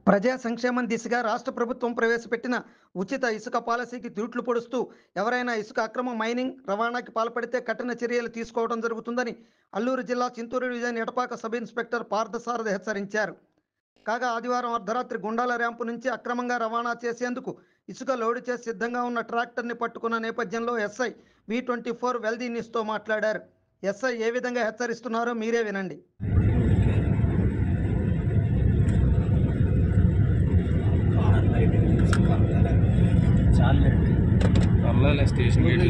ప్రజా సంక్షేమం దిశగా రాష్ట్ర ప్రభుత్వం ప్రవేశపెట్టిన ఉచిత ఇసుక పాలసీకి తూట్లు పొడుస్తూ ఎవరైనా ఇసుక అక్రమ మైనింగ్ రవాణాకి పాల్పడితే కఠిన చర్యలు తీసుకోవడం జరుగుతుందని అల్లూరు జిల్లా Chintoor division Edapaka sub inspector Parthasarathi హెచ్చరించారు. కాగా ఆదివారం అర్ధరాత్రి గుండాల ర్యాంపు నుంచి అక్రమంగా రవాణా చేసేందుకు ఇసుక లోడు చేసి సిద్ధంగా ఉన్న ట్రాక్టర్ని పట్టుకున్న నేపథ్యంలో ఎస్ఐ V24 వెల్దీ న్యూస్తో మాట్లాడారు. ఎస్ఐ ఏ విధంగా హెచ్చరిస్తున్నారో మీరే వినండి. స్టేషన్ గేట్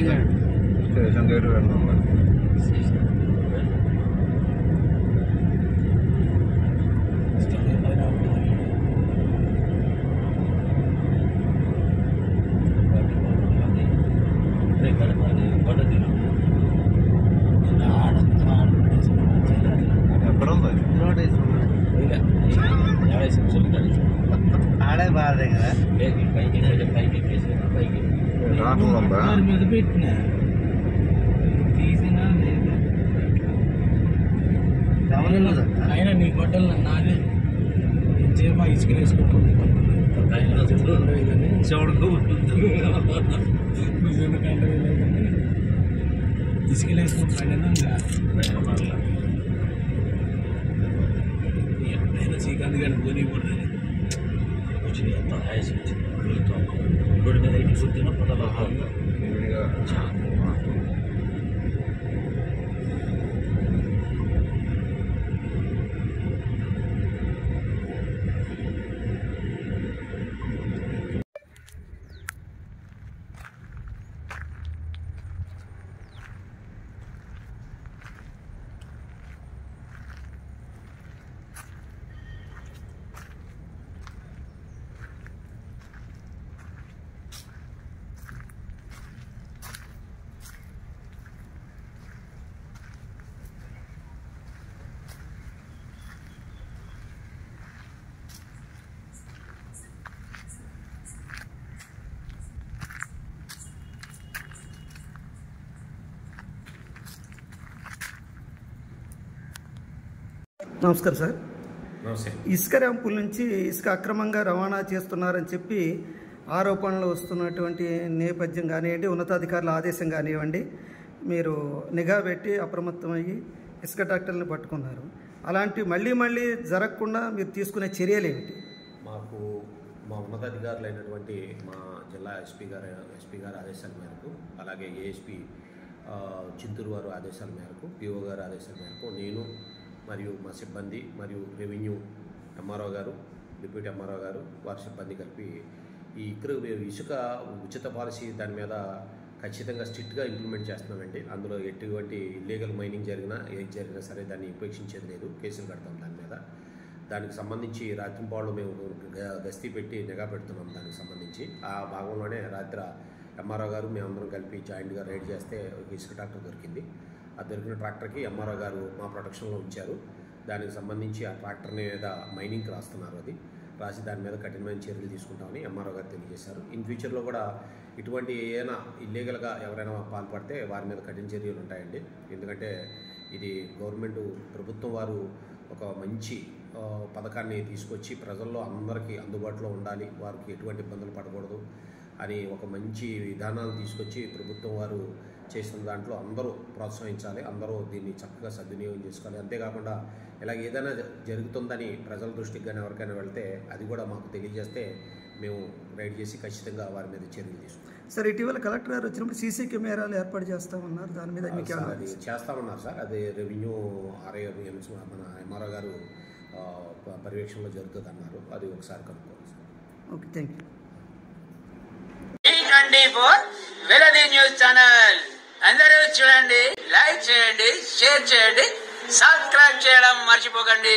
ఆడే బాధే కదా మీద పెట్టిన తీసినా అయినా నీ గొడ్డలు నాదే చేప ఇసుకలేసుకుంటుంది ఇసుకలేసుకుంటాడైనా ఎప్పుడైనా శ్రీకాంత్ గారిని పోనీకూడదు వచ్చింది ఎంత హాయస్ వచ్చింది రోడ్డు మీద ఇటు చూస్తున్న పదహారు నమస్కారం సార్. నమస్తే. ఇసుక ర్యాంపుల నుంచి ఇసుక అక్రమంగా రవాణా చేస్తున్నారని చెప్పి ఆరోపణలు వస్తున్నటువంటి నేపథ్యం కానివ్వండి, ఉన్నతాధికారుల ఆదేశం కానివ్వండి, మీరు నిఘా పెట్టి అప్రమత్తమయ్యి ఇసుక ట్రాక్టర్లను పట్టుకున్నారు. అలాంటి మళ్ళీ జరగకుండా మీరు తీసుకునే చర్యలు ఏమిటి? మాకు మా ఉన్నతాధికారులు అయినటువంటి మా జిల్లా ఎస్పీ గారి ఆదేశాల మేరకు, అలాగే ఏఎస్పీ చింతూరు వారు ఆదేశాల మేరకు, పిఓ గారి ఆదేశాల మేరకు నేను మరియు మా సిబ్బంది మరియు రెవెన్యూ ఎంఆర్ఓ గారు, డిప్యూటీ ఎంఆర్ఓ గారు, వారి సిబ్బంది కలిపి ఈ ఇసుక ఉచిత పాలసీ దాని మీద ఖచ్చితంగా స్ట్రిక్ట్గా ఇంప్లిమెంట్ చేస్తున్నామండి. అందులో ఎటువంటి ఇల్లీగల్ మైనింగ్ జరిగినా ఏది జరిగినా సరే దాన్ని ఉపేక్షించేది లేదు, కేసులు కడతాం దాని మీద. దానికి సంబంధించి రాత్రింపాళ్ళు మేము గస్తీ పెట్టి నిఘా పెడుతున్నాం. దానికి సంబంధించి ఆ భాగంలోనే రాత్రి ఎంఆర్ఓ గారు మేమందరం కలిపి జాయింట్గా రైడ్ చేస్తే ఇసుక ట్రాక్టర్ దొరికింది. ఆ దొరికిన ట్రాక్టర్కి ఎంఆర్ఓ గారు మా ప్రొటెక్షన్లో ఉంచారు. దానికి సంబంధించి ఆ ట్రాక్టర్ మీద మైనింగ్కి రాస్తున్నారు. అది రాసి దాని మీద కఠినమైన చర్యలు తీసుకుంటామని ఎంఆర్ఓ గారు తెలియజేశారు. ఇన్ ఫ్యూచర్లో కూడా ఇటువంటి ఏదైనా ఇల్లీగల్గా ఎవరైనా పాల్పడితే వారి మీద కఠిన చర్యలు ఉంటాయండి. ఎందుకంటే ఇది గవర్నమెంట్ ప్రభుత్వం వారు ఒక మంచి పథకాన్ని తీసుకొచ్చి ప్రజల్లో అందరికీ అందుబాటులో ఉండాలి, వారికి ఎటువంటి ఇబ్బందులు పడకూడదు అని ఒక మంచి విధానాలు తీసుకొచ్చి ప్రభుత్వం వారు చేసిన దాంట్లో అందరూ ప్రోత్సహించాలి, అందరూ దీన్ని చక్కగా సద్వినియోగం చేసుకోవాలి. అంతేకాకుండా ఇలాగ ఏదైనా జరుగుతుందని ప్రజల దృష్టికి కానీ ఎవరికైనా వెళ్తే అది కూడా మాకు తెలియజేస్తే మేము రైడ్ చేసి ఖచ్చితంగా వారి మీద చర్యలు తీసుకుంటాం. సార్, ఇటీవల కలెక్టర్ గారు వచ్చినప్పుడు సీసీ కెమెరాలు ఏర్పాటు చేస్తామన్నారు. దాని మీద అది చేస్తామన్నారు సార్. అది రెవెన్యూ ఆర్ఐ మన ఎంఆర్ఓ గారు పర్యవేక్షణలో జరుగుతుంది అన్నారు. అది ఒకసారి కనుక్కోవాలి sir. Okay, thank you. Wealthy news channel అందరూ చూడండి, లైక్ చేయండి, షేర్ చేయండి, సబ్స్క్రైబ్ చేయడం మర్చిపోకండి.